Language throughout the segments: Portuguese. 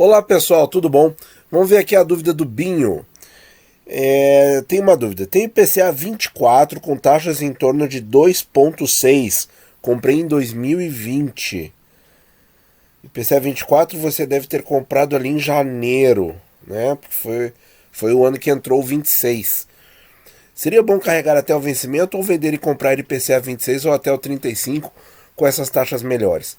Olá pessoal, tudo bom? Vamos ver aqui a dúvida do Binho. Tem uma dúvida. Tem IPCA 24 com taxas em torno de 2,6. Comprei em 2020. IPCA 24 você deve ter comprado ali em janeiro, né? Porque foi o ano que entrou o 26. Seria bom carregar até o vencimento ou vender e comprar IPCA 26 ou até o 35 com essas taxas melhores?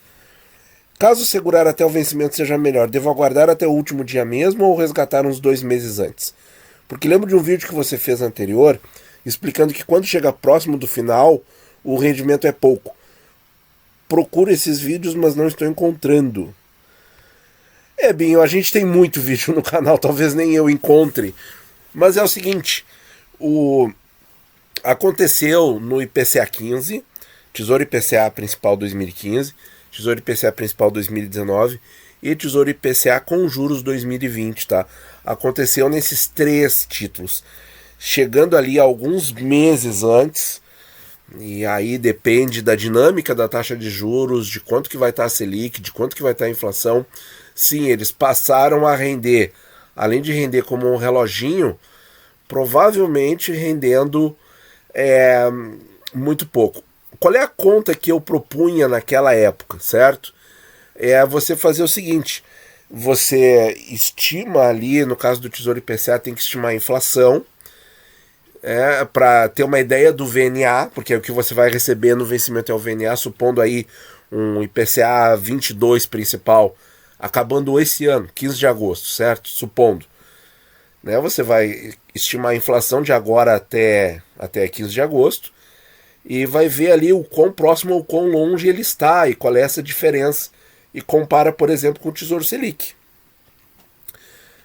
Caso segurar até o vencimento seja melhor, devo aguardar até o último dia mesmo ou resgatar uns 2 meses antes? Porque lembro de um vídeo que você fez anterior explicando que quando chega próximo do final, o rendimento é pouco. Procuro esses vídeos, mas não estou encontrando. Binho, a gente tem muito vídeo no canal, talvez nem eu encontre. Mas é o seguinte, aconteceu no IPCA 15, Tesouro IPCA Principal 2015, Tesouro IPCA Principal 2019 e Tesouro IPCA com juros 2020, tá? Aconteceu nesses 3 títulos, chegando ali alguns meses antes, e aí depende da dinâmica da taxa de juros, de quanto que vai estar a Selic, de quanto que vai estar a inflação. Sim, eles passaram a render, além de render como um reloginho, provavelmente rendendo muito pouco. Qual é a conta que eu propunha naquela época, certo? É você fazer o seguinte, você estima ali, no caso do Tesouro IPCA, tem que estimar a inflação, para ter uma ideia do VNA, porque o que você vai receber no vencimento é o VNA, supondo aí um IPCA 22 principal, acabando esse ano, 15 de agosto, certo? Supondo. Você vai estimar a inflação de agora até 15 de agosto, e vai ver ali o quão próximo ou quão longe ele está e qual é essa diferença. E compara, por exemplo, com o Tesouro Selic.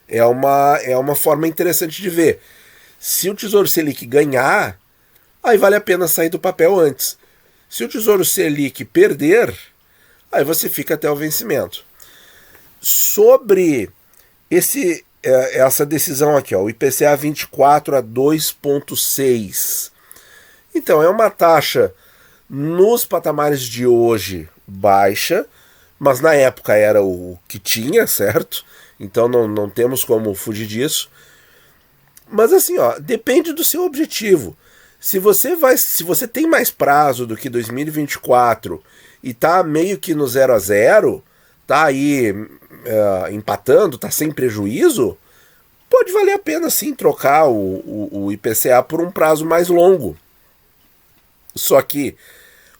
É uma forma interessante de ver. Se o Tesouro Selic ganhar, aí vale a pena sair do papel antes. Se o Tesouro Selic perder, aí você fica até o vencimento. Sobre essa decisão aqui, o IPCA 24 a 2,6. Então, é uma taxa nos patamares de hoje baixa, mas na época era o que tinha, certo? Então não temos como fugir disso. Mas assim, depende do seu objetivo. Se você tem mais prazo do que 2024 e tá meio que no 0 a 0, tá aí empatando, tá sem prejuízo, pode valer a pena sim trocar o IPCA por um prazo mais longo. Só que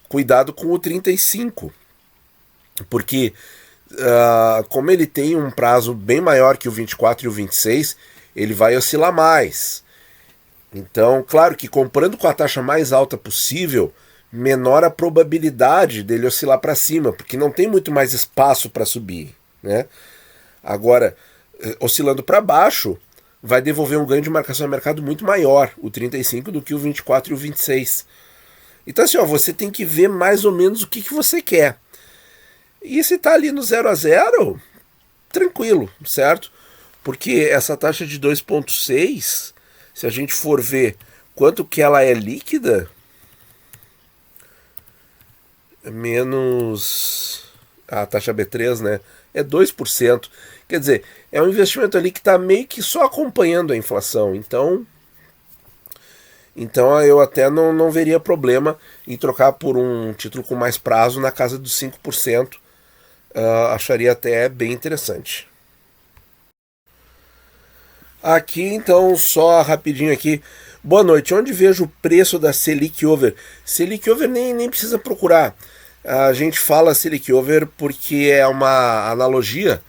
cuidado com o 35, porque como ele tem um prazo bem maior que o 24 e o 26, ele vai oscilar mais. Então, claro que comprando com a taxa mais alta possível, menor a probabilidade dele oscilar para cima, porque não tem muito mais espaço para subir, né? Agora, oscilando para baixo, vai devolver um ganho de marcação de mercado muito maior, o 35, do que o 24 e o 26. Então assim, você tem que ver mais ou menos o que você quer. E se tá ali no 0 a 0, tranquilo, certo? Porque essa taxa de 2,6, se a gente for ver quanto que ela é líquida, menos a taxa B3, né? É 2%. Quer dizer, é um investimento ali que está meio que só acompanhando a inflação. Então eu até não veria problema em trocar por um título com mais prazo na casa dos 5%. Acharia até bem interessante. Aqui então, só rapidinho aqui. Boa noite, onde vejo o preço da Selic Over? Selic Over nem precisa procurar. A gente fala Selic Over porque é uma analogia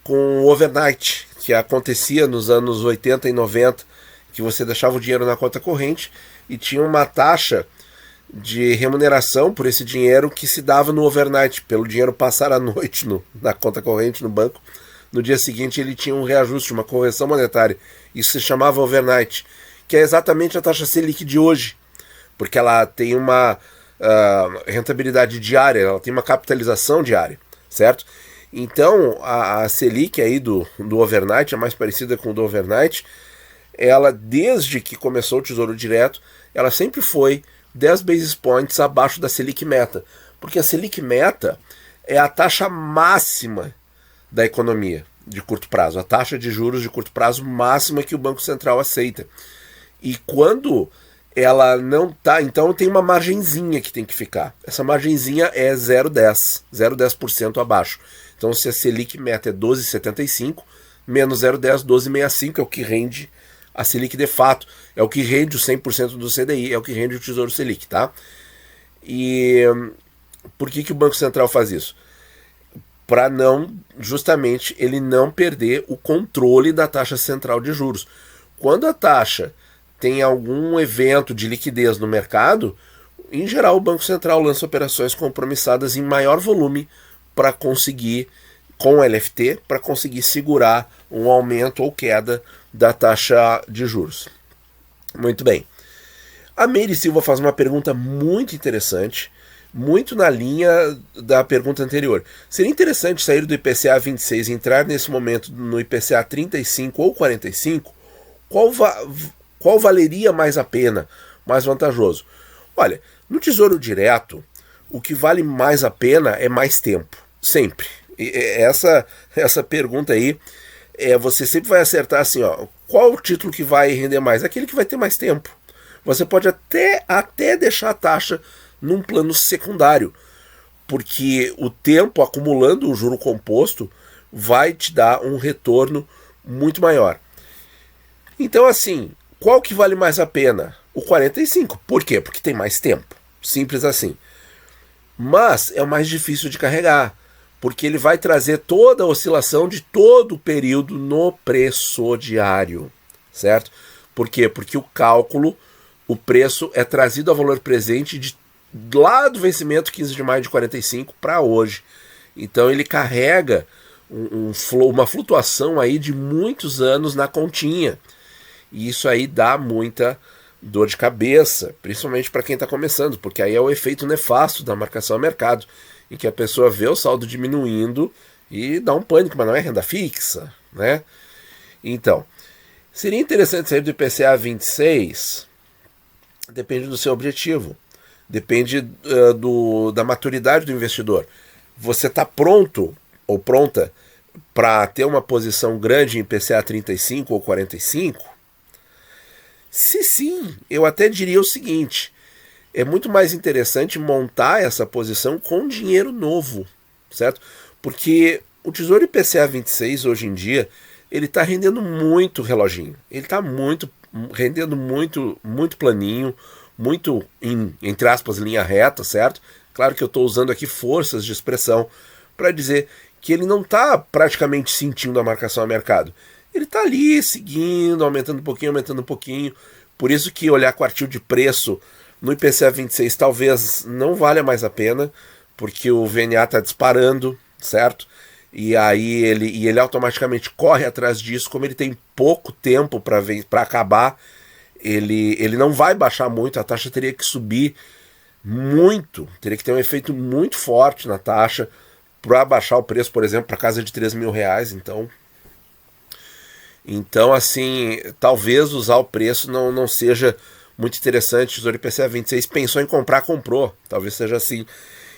com o overnight, que acontecia nos anos 80 e 90, que você deixava o dinheiro na conta corrente e tinha uma taxa de remuneração por esse dinheiro que se dava no overnight, pelo dinheiro passar a noite na conta corrente, no banco. No dia seguinte ele tinha um reajuste, uma correção monetária. Isso se chamava overnight, que é exatamente a taxa Selic de hoje, porque ela tem uma rentabilidade diária, ela tem uma capitalização diária, certo? Então a Selic aí do overnight, é mais parecida com o do overnight, ela, desde que começou o Tesouro Direto, ela sempre foi 10 basis points abaixo da Selic Meta, porque a Selic Meta é a taxa máxima da economia. de curto prazo, a taxa de juros de curto prazo máxima que o Banco Central aceita. E quando ela não tá, então tem uma margenzinha que tem que ficar. Essa margenzinha é 0,10% abaixo. Então se a Selic meta é 12,75, menos 0,10, 12,65 é o que rende a Selic de fato. É o que rende o 100% do CDI, é o que rende o Tesouro Selic, tá? E por que o Banco Central faz isso? Para não, justamente, ele não perder o controle da taxa central de juros. Quando a taxa tem algum evento de liquidez no mercado, em geral o Banco Central lança operações compromissadas em maior volume para conseguir, com o LFT, para conseguir segurar um aumento ou queda da taxa de juros. Muito bem. A Meire Silva faz uma pergunta muito interessante, muito na linha da pergunta anterior. Seria interessante sair do IPCA 26 e entrar nesse momento no IPCA 35 ou 45? Qual valeria mais a pena, mais vantajoso? Olha, no Tesouro Direto, o que vale mais a pena é mais tempo, sempre. E essa pergunta aí, você sempre vai acertar assim, ó, qual o título que vai render mais? Aquele que vai ter mais tempo. Você pode até deixar a taxa num plano secundário, porque o tempo acumulando o juro composto vai te dar um retorno muito maior. Então, assim, qual que vale mais a pena? O 45. Por quê? Porque tem mais tempo. Simples assim. Mas é o mais difícil de carregar, porque ele vai trazer toda a oscilação de todo o período no preço diário, certo? Por quê? Porque o cálculo, o preço é trazido a valor presente lá do vencimento 15 de maio de 45 para hoje. Então ele carrega uma flutuação aí de muitos anos na continha. E isso aí dá muita dor de cabeça, principalmente para quem está começando, porque aí é o efeito nefasto da marcação a mercado, em que a pessoa vê o saldo diminuindo e dá um pânico, mas não é renda fixa, né? Então, seria interessante sair do IPCA 26, depende do seu objetivo, depende da maturidade do investidor. Você está pronto ou pronta para ter uma posição grande em IPCA 35 ou 45? Se sim, eu até diria o seguinte: é muito mais interessante montar essa posição com dinheiro novo, certo? Porque o Tesouro IPCA 26 hoje em dia, ele está rendendo muito reloginho, ele está rendendo muito planinho, muito entre aspas linha reta, certo? Claro que eu estou usando aqui forças de expressão para dizer que ele não está praticamente sentindo a marcação a mercado. Ele está ali seguindo, aumentando um pouquinho. Por isso que olhar quartil de preço no IPCA 26 talvez não valha mais a pena, porque o VNA está disparando, certo? E aí ele automaticamente corre atrás disso. Como ele tem pouco tempo para acabar, ele não vai baixar muito, a taxa teria que subir muito, teria que ter um efeito muito forte na taxa para baixar o preço, por exemplo, para casa de R$3.000. Então, assim, talvez usar o preço não seja muito interessante. O Tesouro IPCA 26 pensou em comprar, comprou. Talvez seja assim.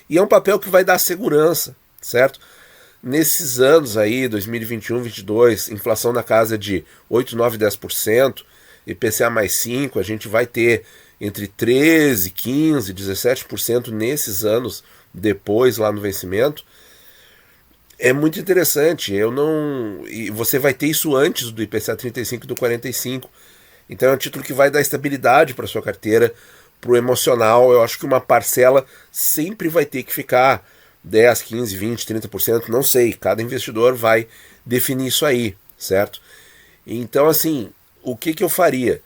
E é um papel que vai dar segurança, certo? Nesses anos aí, 2021, 2022, inflação na casa de 8, 9, 10%, IPCA mais 5, a gente vai ter entre 13, 15, 17% nesses anos depois, lá no vencimento. É muito interessante. E você vai ter isso antes do IPCA 35 e do 45. Então é um título que vai dar estabilidade para sua carteira, para o emocional. Eu acho que uma parcela sempre vai ter que ficar 10, 15, 20, 30%, não sei. Cada investidor vai definir isso aí, certo? Então, assim, o que eu faria?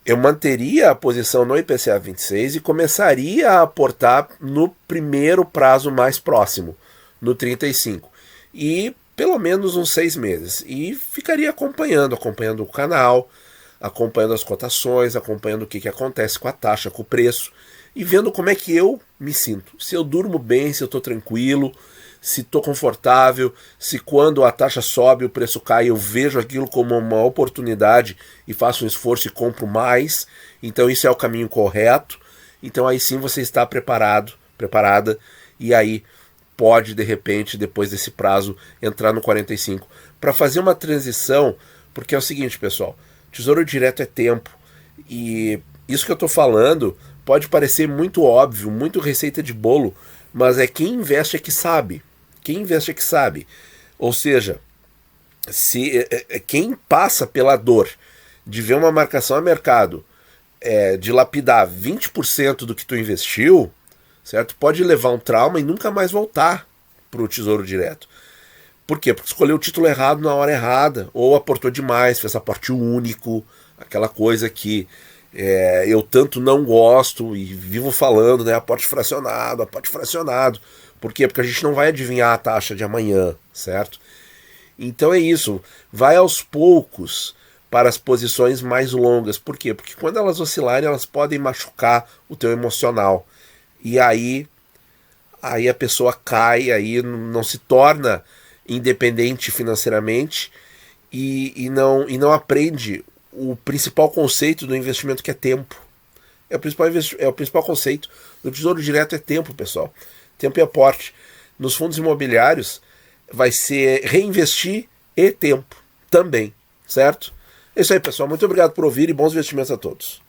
Eu manteria a posição no IPCA 26 e começaria a aportar no primeiro prazo mais próximo, no 35, e pelo menos uns 6 meses, e ficaria acompanhando o canal, acompanhando as cotações, acompanhando o que acontece com a taxa, com o preço, e vendo como é que eu me sinto, se eu durmo bem, se eu estou tranquilo, se estou confortável, se quando a taxa sobe, o preço cai, eu vejo aquilo como uma oportunidade e faço um esforço e compro mais. Então isso é o caminho correto. Então aí sim você está preparada, e aí pode, de repente, depois desse prazo, entrar no 45. Para fazer uma transição, porque é o seguinte, pessoal, Tesouro Direto é tempo. E isso que eu estou falando pode parecer muito óbvio, muito receita de bolo, mas é quem investe é que sabe. Quem investe é que sabe. Ou seja, se quem passa pela dor de ver uma marcação a mercado dilapidar 20% do que tu investiu, certo? Pode levar um trauma e nunca mais voltar para o Tesouro Direto. Por quê? Porque escolheu o título errado na hora errada, ou aportou demais, fez aporte único, aquela coisa que eu tanto não gosto e vivo falando, né? Aporte fracionado, aporte fracionado. Por quê? Porque a gente não vai adivinhar a taxa de amanhã, certo? Então é isso, vai aos poucos para as posições mais longas. Por quê? Porque quando elas oscilarem, elas podem machucar o teu emocional. E aí a pessoa cai, aí não se torna independente financeiramente e não aprende o principal conceito do investimento, que é tempo. É o principal conceito do Tesouro Direto, é tempo, pessoal. Tempo e aporte. Nos fundos imobiliários vai ser reinvestir e tempo também, certo? É isso aí, pessoal. Muito obrigado por ouvir e bons investimentos a todos.